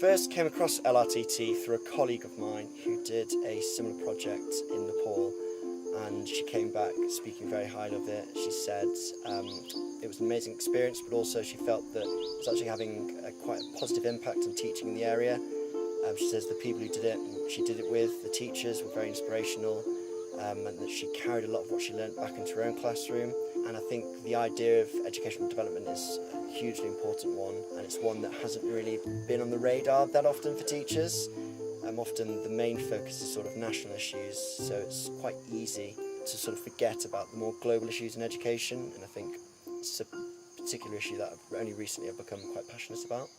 First came across LRTT through a colleague of mine who did a similar project in Nepal, and she came back speaking very highly of it. She said it was an amazing experience, but also she felt that it was actually having quite a positive impact on teaching in the area. She says the people who did it, she did it with, the teachers were very inspirational, and that she carried a lot of what she learned back into her own classroom. And I think the idea of educational development is a hugely important one, and it's one that hasn't really been on the radar that often for teachers. Often the main focus is sort of national issues, so it's quite easy to sort of forget about the more global issues in education, and I think it's a particular issue that I've only recently have become quite passionate about.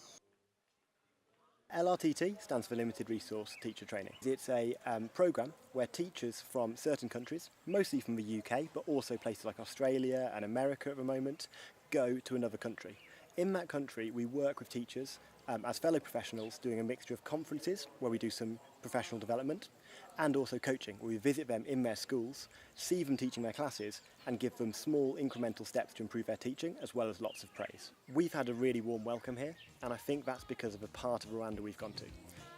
LRTT stands for Limited Resource Teacher Training. It's a programme where teachers from certain countries, mostly from the UK, but also places like Australia and America at the moment, go to another country. In that country, we work with teachers as fellow professionals, doing a mixture of conferences where we do some professional development, and also coaching, where we visit them in their schools, see them teaching their classes, and give them small incremental steps to improve their teaching, as well as lots of praise. We've had a really warm welcome here, and I think that's because of a part of Rwanda we've gone to.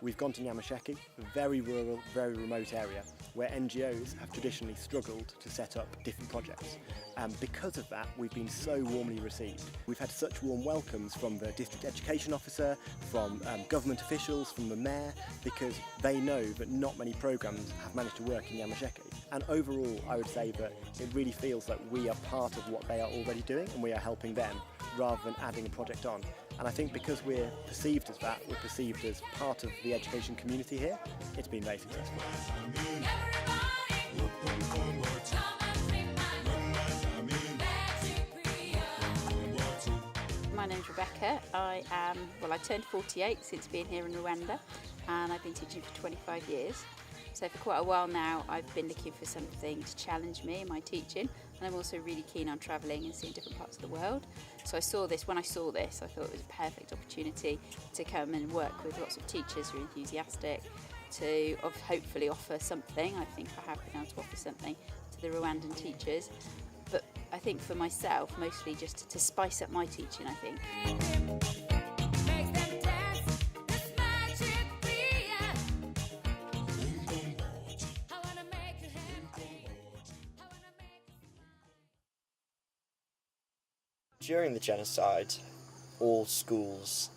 We've gone to Nyamasheke, a very rural, very remote area, where NGOs have traditionally struggled to set up different projects. And because of that, we've been so warmly received. We've had such warm welcomes from the district education officer, from government officials, from the mayor, because they know that not many programmes have managed to work in Nyamasheke. And overall, I would say that it really feels like we are part of what they are already doing, and we are helping them, rather than adding a project on. And I think because we're perceived as that, we're perceived as part of the education community here, it's been very successful. My name's Rebecca. I turned 48 since being here in Rwanda, and I've been teaching for 25 years. So for quite a while now, I've been looking for something to challenge me in my teaching, and I'm also really keen on travelling and seeing different parts of the world. So when I saw this, I thought it was a perfect opportunity to come and work with lots of teachers who are enthusiastic, to hopefully offer something. I think I have been able to offer something to the Rwandan teachers, but I think for myself, mostly just to spice up my teaching, I think. During the genocide, all schools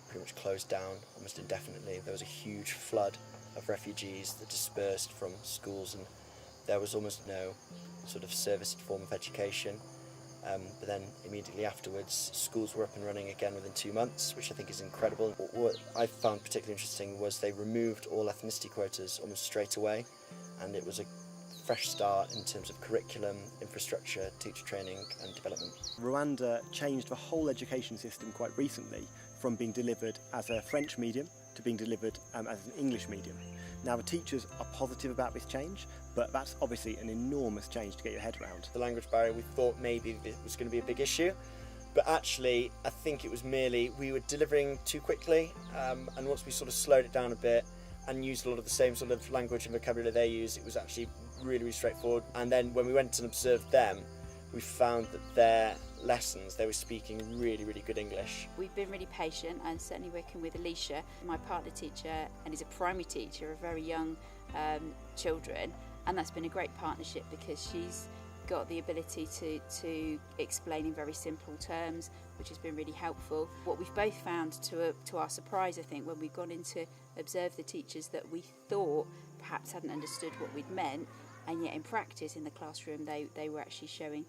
pretty much closed down almost indefinitely. There was a huge flood of refugees that dispersed from schools, and there was almost no sort of serviced form of education. But then immediately afterwards, schools were up and running again within 2 months, which I think is incredible. What I found particularly interesting was they removed all ethnicity quotas almost straight away, and it was a fresh start in terms of curriculum, infrastructure, teacher training and development. Rwanda changed the whole education system quite recently from being delivered as a French medium to being delivered as an English medium. Now the teachers are positive about this change, but that's obviously an enormous change to get your head around. The language barrier, we thought maybe it was going to be a big issue, but actually I think it was merely we were delivering too quickly, and once we sort of slowed it down a bit and used a lot of the same sort of language and vocabulary they use, it was actually really straightforward. And then when we went and observed them, we found that their lessons, they were speaking really good English. We've been really patient, and certainly working with Alicia, my partner teacher, and is a primary teacher of very young children, and that's been a great partnership because she's got the ability to explain in very simple terms, which has been really helpful. What we've both found, to our surprise, I think, when we've gone in to observe the teachers that we thought perhaps hadn't understood what we'd meant, and yet in practice in the classroom they were actually showing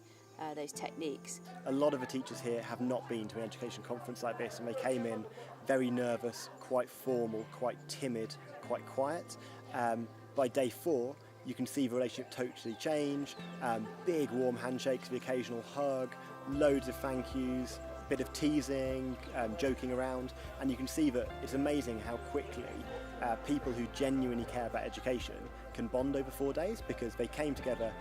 those techniques. A lot of the teachers here have not been to an education conference like this, and they came in very nervous, quite formal, quite timid, quite quiet. By day 4, you can see the relationship totally change. Big warm handshakes, the occasional hug, loads of thank yous, a bit of teasing, joking around, and you can see that it's amazing how quickly people who genuinely care about education can bond over 4 days, because they came together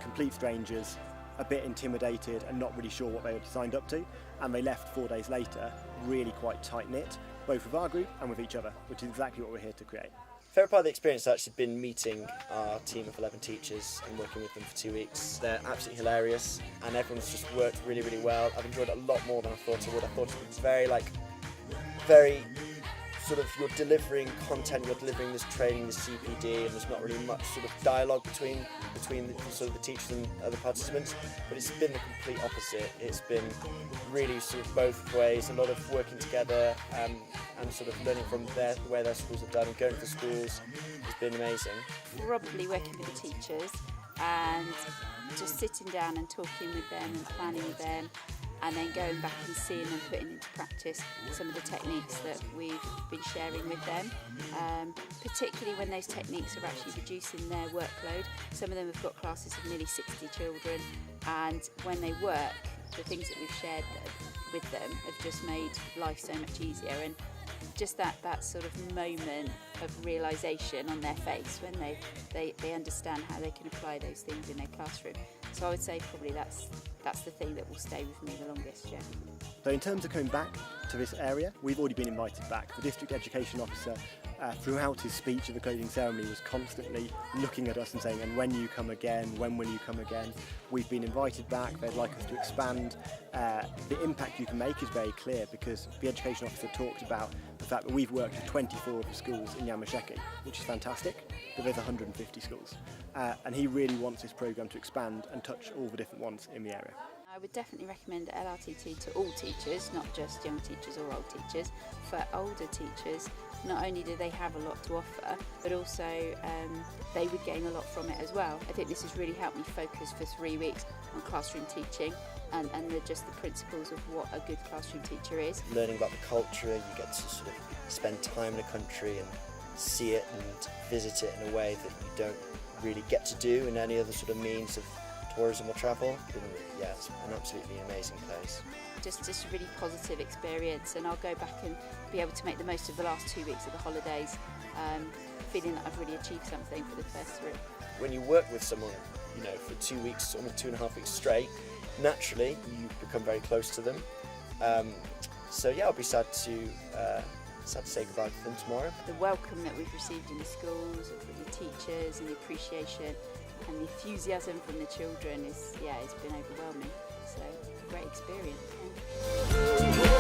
complete strangers, a bit intimidated and not really sure what they had signed up to, and they left 4 days later really quite tight-knit, both with our group and with each other, which is exactly what we're here to create. Favourite part of the experience has actually been meeting our team of 11 teachers and working with them for 2 weeks. They're absolutely hilarious, and everyone's just worked really well. I've enjoyed it a lot more than I thought I would. I thought it was very sort of, you're delivering content, you're delivering this training, this CPD, and there's not really much sort of dialogue between the, sort of the teachers and other participants, but it's been the complete opposite. It's been really sort of both ways, a lot of working together and sort of learning from the way their schools have done, and going to schools has been amazing. Probably working with the teachers and just sitting down and talking with them and planning with them, and then going back and seeing and putting into practice some of the techniques that we've been sharing with them, particularly when those techniques are actually reducing their workload. Some of them have got classes of nearly 60 children, and when they work, the things that we've shared with them have just made life so much easier, and just that sort of moment of realisation on their face when they understand how they can apply those things in their classroom. So I would say probably that's the thing that will stay with me the longest, yeah. So in terms of coming back to this area, we've already been invited back. The District Education Officer, throughout his speech at the closing ceremony, was constantly looking at us and saying, and when you come again, when will you come again? We've been invited back, they'd like us to expand. The impact you can make is very clear, because the Education Officer talked about the fact that we've worked with 24 of the schools in Nyamasheke, which is fantastic, but there's 150 schools. And he really wants this programme to expand and touch all the different ones in the area. I would definitely recommend LRTT to all teachers, not just young teachers or old teachers. For older teachers, not only do they have a lot to offer, but also they would gain a lot from it as well. I think this has really helped me focus for 3 weeks on classroom teaching and just the principles of what a good classroom teacher is. Learning about the culture, you get to sort of spend time in a country and see it and visit it in a way that you don't really get to do in any other sort of means of tourism or travel. Yeah, it's an absolutely amazing place. Just a really positive experience, and I'll go back and be able to make the most of the last 2 weeks of the holidays, feeling that I've really achieved something for the first 3. When you work with someone, you know, for 2 weeks, almost 2.5 weeks straight, naturally you become very close to them. So yeah, I'll be sad to say goodbye to them tomorrow. The welcome that we've received in the schools and from the teachers, and the appreciation and the enthusiasm from the children it's been overwhelming. So a great experience. Yeah.